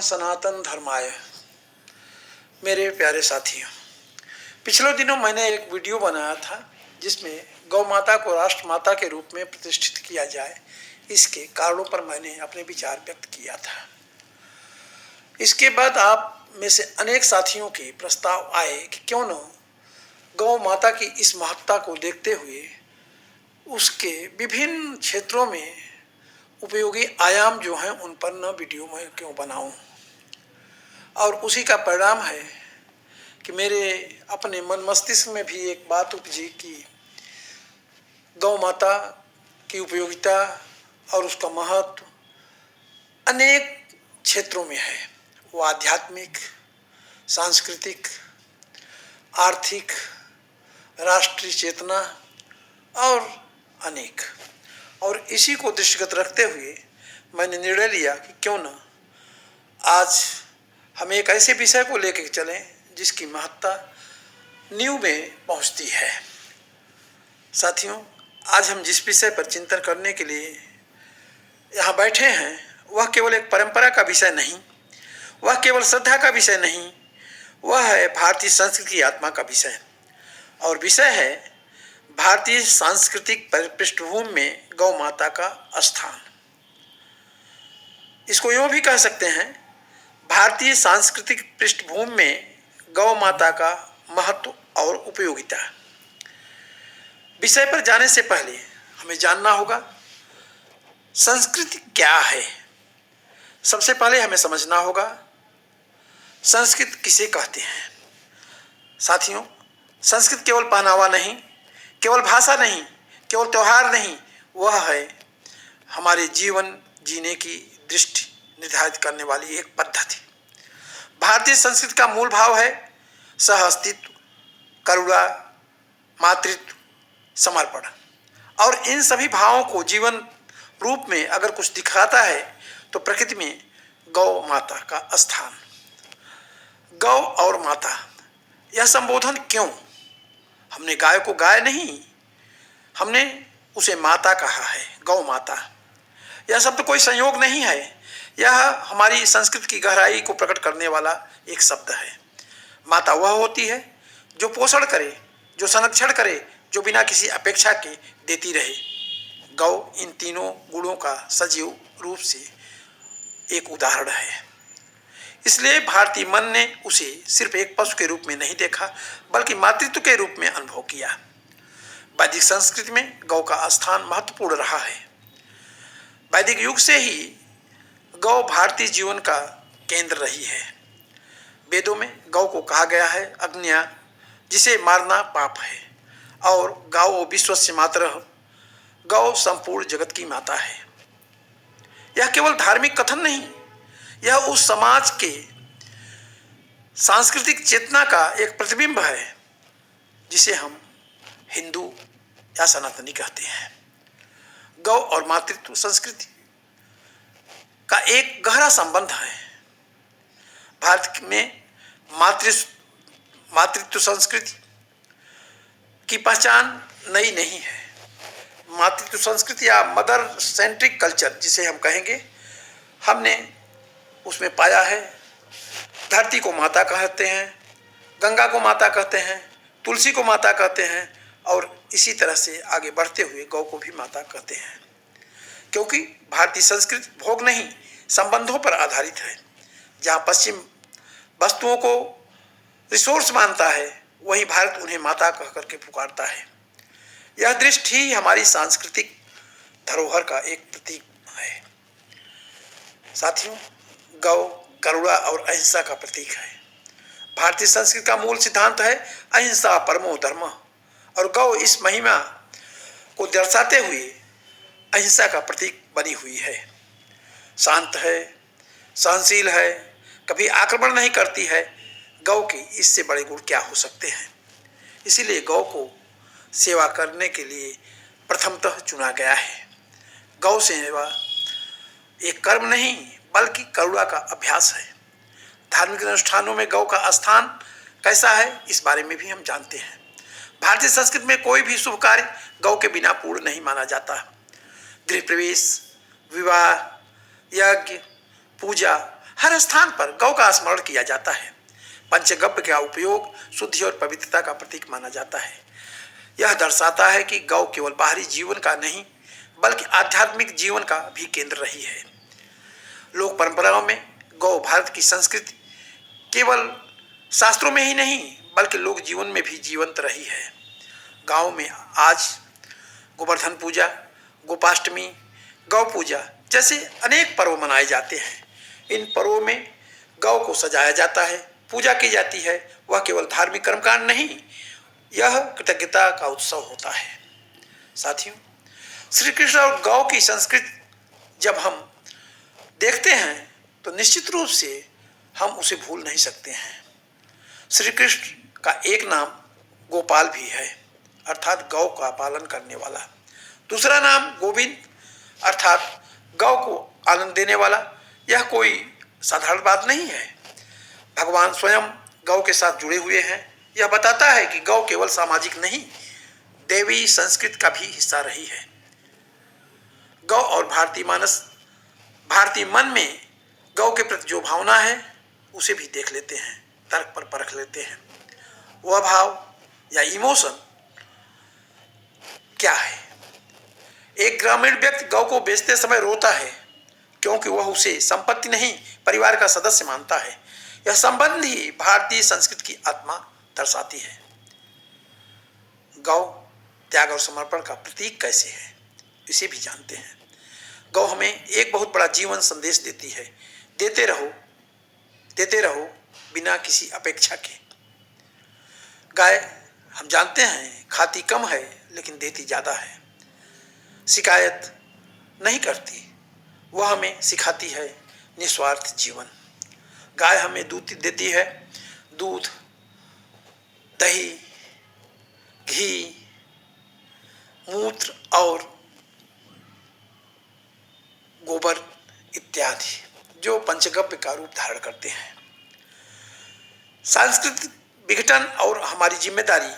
सनातन धर्माय। मेरे प्यारे साथियों, पिछले दिनों मैंने एक वीडियो बनाया था जिसमें गौ माता को राष्ट्र माता के रूप में प्रतिष्ठित किया जाए, इसके कारणों पर मैंने अपने विचार व्यक्त किया था। इसके बाद आप में से अनेक साथियों के प्रस्ताव आए कि क्यों न गौ माता की इस महत्ता को देखते हुए उसके विभिन्न क्षेत्रों में उपयोगी आयाम जो हैं उन पर न वीडियो मैं क्यों बनाऊं। और उसी का परिणाम है कि मेरे अपने मन मस्तिष्क में भी एक बात उपजी कि गौ माता की उपयोगिता और उसका महत्व अनेक क्षेत्रों में है। वो आध्यात्मिक, सांस्कृतिक, आर्थिक, राष्ट्रीय चेतना और अनेक। और इसी को दृष्टिगत रखते हुए मैंने निर्णय लिया कि क्यों न आज हम एक ऐसे विषय को लेकर चलें जिसकी महत्ता नींव में पहुंचती है। साथियों, आज हम जिस विषय पर चिंतन करने के लिए यहाँ बैठे हैं वह केवल एक परंपरा का विषय नहीं, वह केवल श्रद्धा का विषय नहीं, वह है भारतीय संस्कृति की आत्मा का विषय। और विषय है भारतीय सांस्कृतिक पृष्ठभूमि में गौ माता का स्थान। इसको यूँ भी कह सकते हैं, भारतीय सांस्कृतिक पृष्ठभूमि में गौ माता का महत्व और उपयोगिता। विषय पर जाने से पहले हमें जानना होगा संस्कृति क्या है। सबसे पहले हमें समझना होगा संस्कृत किसे कहते हैं। साथियों, संस्कृत केवल पहनावा नहीं, केवल भाषा नहीं, केवल त्यौहार नहीं, वह है हमारे जीवन जीने की दृष्टि निर्धारित करने वाली एक पद्धति। भारतीय संस्कृति का मूल भाव है सह अस्तित्व, करुणा, मातृत्व, समर्पण। और इन सभी भावों को जीवन रूप में अगर कुछ दिखाता है तो प्रकृति में गौ माता का स्थान। गौ और माता, यह संबोधन क्यों? हमने गाय को गाय नहीं, हमने उसे माता कहा है, गौ माता। यह शब्द कोई संयोग नहीं है, यह हमारी संस्कृति की गहराई को प्रकट करने वाला एक शब्द है। माता वह होती है जो पोषण करे, जो संरक्षण करे, जो बिना किसी अपेक्षा के देती रहे। गौ इन तीनों गुणों का सजीव रूप से एक उदाहरण है। इसलिए भारतीय मन ने उसे सिर्फ एक पशु के रूप में नहीं देखा, बल्कि मातृत्व के रूप में अनुभव किया। वैदिक संस्कृति में गौ का स्थान महत्वपूर्ण रहा है। वैदिक युग से ही गौ भारतीय जीवन का केंद्र रही है। वेदों में गौ को कहा गया है अग्न्या, जिसे मारना पाप है, और गावो विश्वस्य मातरः, गौ संपूर्ण जगत की माता है। यह केवल धार्मिक कथन नहीं, यह उस समाज के सांस्कृतिक चेतना का एक प्रतिबिंब है जिसे हम हिंदू या सनातनी कहते हैं। गौ और मातृत्व संस्कृति का एक गहरा संबंध है। भारत में मातृत्व संस्कृति की पहचान नई नहीं है। मातृत्व संस्कृति या मदर सेंट्रिक कल्चर जिसे हम कहेंगे, हमने उसमें पाया है धरती को माता कहते हैं, गंगा को माता कहते हैं, तुलसी को माता कहते हैं, और इसी तरह से आगे बढ़ते हुए गौ को भी माता कहते हैं। क्योंकि भारतीय संस्कृति भोग नहीं, संबंधों पर आधारित है। जहाँ पश्चिम वस्तुओं को रिसोर्स मानता है, वहीं भारत उन्हें माता कह करके पुकारता है। यह दृष्टि ही हमारी सांस्कृतिक धरोहर का एक प्रतीक है। साथियों, गौ करुणा और अहिंसा का प्रतीक है। भारतीय संस्कृति का मूल सिद्धांत है अहिंसा परमो धर्म, और गौ इस महिमा को दर्शाते हुए अहिंसा का प्रतीक बनी हुई है। शांत है, सहनशील है, कभी आक्रमण नहीं करती है। गौ के इससे बड़े गुण क्या हो सकते हैं। इसीलिए गौ को सेवा करने के लिए प्रथमतः चुना गया है। गौ सेवा एक कर्म नहीं बल्कि करुणा का अभ्यास है। धार्मिक अनुष्ठानों में गौ का स्थान कैसा है, इस बारे में भी हम जानते हैं। भारतीय संस्कृति में कोई भी शुभ कार्य गौ के बिना पूर्ण नहीं माना जाता। गृह प्रवेश, विवाह, यज्ञ, पूजा हर स्थान पर गौ का स्मरण किया जाता है। पंचगव्य का उपयोग शुद्धि और पवित्रता का प्रतीक माना जाता है। यह दर्शाता है कि गौ केवल बाहरी जीवन का नहीं बल्कि आध्यात्मिक जीवन का भी केंद्र रही है। लोक परंपराओं में गौ भारत की संस्कृति केवल शास्त्रों में ही नहीं बल्कि लोक जीवन में भी जीवंत रही है। गांव में आज गोवर्धन पूजा, गोपाष्टमी, गौ पूजा जैसे अनेक पर्व मनाए जाते हैं। इन पर्वों में गौ को सजाया जाता है, पूजा की जाती है। वह केवल धार्मिक कर्मकांड नहीं, यह कृतज्ञता का उत्सव होता है। साथियों, श्री कृष्ण और गौ की संस्कृति जब हम देखते हैं तो निश्चित रूप से हम उसे भूल नहीं सकते हैं। श्री कृष्ण का एक नाम गोपाल भी है, अर्थात गौ का पालन करने वाला। दूसरा नाम गोविंद, अर्थात गौ को आनंद देने वाला। यह कोई साधारण बात नहीं है। भगवान स्वयं गौ के साथ जुड़े हुए हैं। यह बताता है कि गौ केवल सामाजिक नहीं, देवी संस्कृति का भी हिस्सा रही है। गौ और भारतीय मन में गौ के प्रति जो भावना है उसे भी देख लेते हैं, तर्क पर परख लेते हैं। वह भाव या इमोशन क्या है? एक ग्रामीण व्यक्ति गौ को बेचते समय रोता है क्योंकि वह उसे संपत्ति नहीं, परिवार का सदस्य मानता है। यह संबंध ही भारतीय संस्कृति की आत्मा दर्शाती है। गौ त्याग और समर्पण का प्रतीक कैसे है, इसे भी जानते हैं। गौ हमें एक बहुत बड़ा जीवन संदेश देती है। देते रहो बिना किसी अपेक्षा के। गाय हम जानते हैं खाती कम है लेकिन देती ज्यादा है। शिकायत नहीं करती, वह हमें सिखाती है निस्वार्थ जीवन। गाय हमें दूध देती है, दूध, दही, घी, मूत्र और गोबर इत्यादि, जो पंचगव्य का रूप धारण करते हैं। सांस्कृतिक विघटन और हमारी जिम्मेदारी।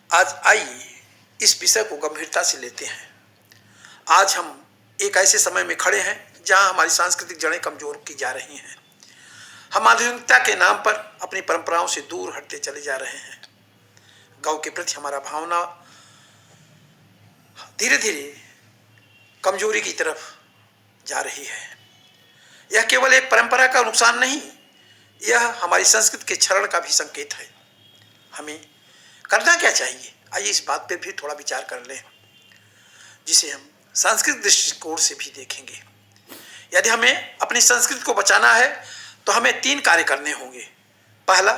आज आइए इस विषय को गंभीरता से लेते हैं। आज हम एक ऐसे समय में खड़े हैं जहां हमारी सांस्कृतिक जड़ें कमजोर की जा रही हैं। हम आधुनिकता के नाम पर अपनी परंपराओं से दूर हटते चले जा रहे हैं। गौ के प्रति हमारा भावना धीरे धीरे कमजोरी की तरफ जा रही है। यह केवल एक परंपरा का नुकसान नहीं, यह हमारी संस्कृति के क्षरण का भी संकेत है। हमें करना क्या चाहिए, आइए इस बात पे भी थोड़ा विचार कर लें, जिसे हम सांस्कृतिक दृष्टिकोण से भी देखेंगे। यदि हमें अपनी संस्कृति को बचाना है तो हमें 3 कार्य करने होंगे। पहला,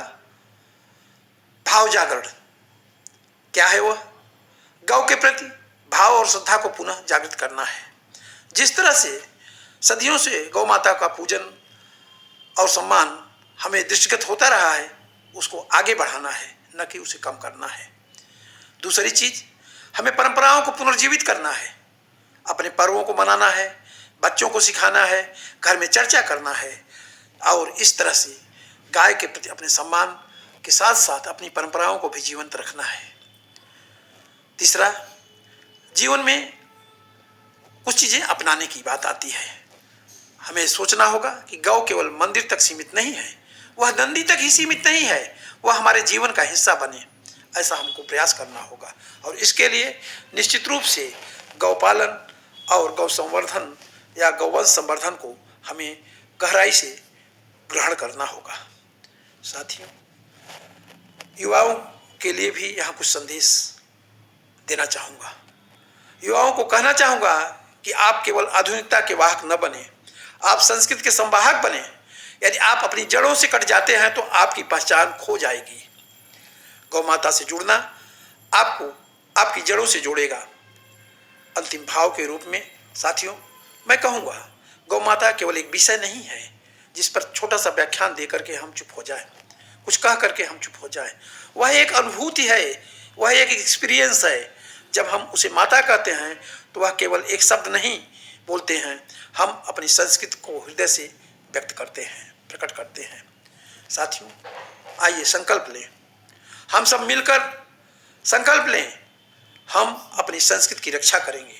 भाव जागरण। क्या है वह? गौ के प्रति भाव और श्रद्धा को पुनः जागृत करना है। जिस तरह से सदियों से गौ माता का पूजन और सम्मान हमें दृष्टिगत होता रहा है, उसको आगे बढ़ाना है, न कि उसे कम करना है। दूसरी चीज, हमें परंपराओं को पुनर्जीवित करना है। अपने पर्वों को मनाना है, बच्चों को सिखाना है, घर में चर्चा करना है और इस तरह से गाय के प्रति अपने सम्मान के साथ साथ अपनी परंपराओं को भी जीवंत रखना है। तीसरा, जीवन में कुछ चीजें अपनाने की बात आती है। हमें सोचना होगा कि गौ केवल मंदिर तक सीमित नहीं है, वह नंदी तक ही सीमित नहीं है, वह हमारे जीवन का हिस्सा बने, ऐसा हमको प्रयास करना होगा। और इसके लिए निश्चित रूप से गौपालन और गौ संवर्धन या गौवंश संवर्धन को हमें गहराई से ग्रहण करना होगा। साथियों, युवाओं के लिए भी यहाँ कुछ संदेश देना चाहूँगा। युवाओं को कहना चाहूँगा कि आप केवल आधुनिकता के वाहक न बने, आप संस्कृति के संवाहक बने। यदि आप अपनी जड़ों से कट जाते हैं तो आपकी पहचान खो जाएगी। गौ माता से जुड़ना आपको आपकी जड़ों से जोड़ेगा। अंतिम भाव के रूप में साथियों, मैं कहूँगा, गौ माता केवल एक विषय नहीं है जिस पर छोटा सा व्याख्यान दे करके हम चुप हो जाए, कुछ कह करके हम चुप हो जाए। वह एक अनुभूति है, वह एक एक्सपीरियंस है। जब हम उसे माता कहते हैं तो वह केवल एक शब्द नहीं बोलते हैं, हम अपनी संस्कृति को हृदय से व्यक्त करते हैं, प्रकट करते हैं। साथियों, आइए संकल्प लें, हम सब मिलकर संकल्प लें, हम अपनी संस्कृति की रक्षा करेंगे,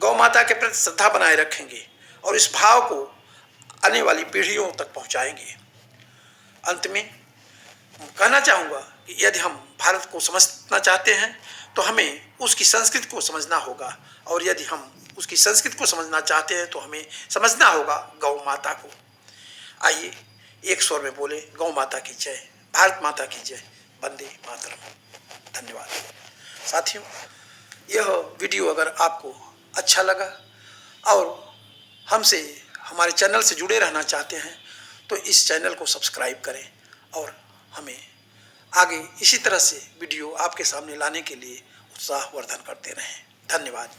गौ माता के प्रति श्रद्धा बनाए रखेंगे और इस भाव को आने वाली पीढ़ियों तक पहुंचाएंगे। अंत में कहना चाहूँगा कि यदि हम भारत को समझना चाहते हैं तो हमें उसकी संस्कृति को समझना होगा, और यदि हम उसकी संस्कृति को समझना चाहते हैं तो हमें समझना होगा गौ माता को। आइए एक स्वर में बोले, गौ माता की जय, भारत माता की जय, वंदे मातरम। धन्यवाद साथियों। यह वीडियो अगर आपको अच्छा लगा और हमसे हमारे चैनल से जुड़े रहना चाहते हैं तो इस चैनल को सब्सक्राइब करें और हमें आगे इसी तरह से वीडियो आपके सामने लाने के लिए उत्साहवर्धन करते रहें। धन्यवाद।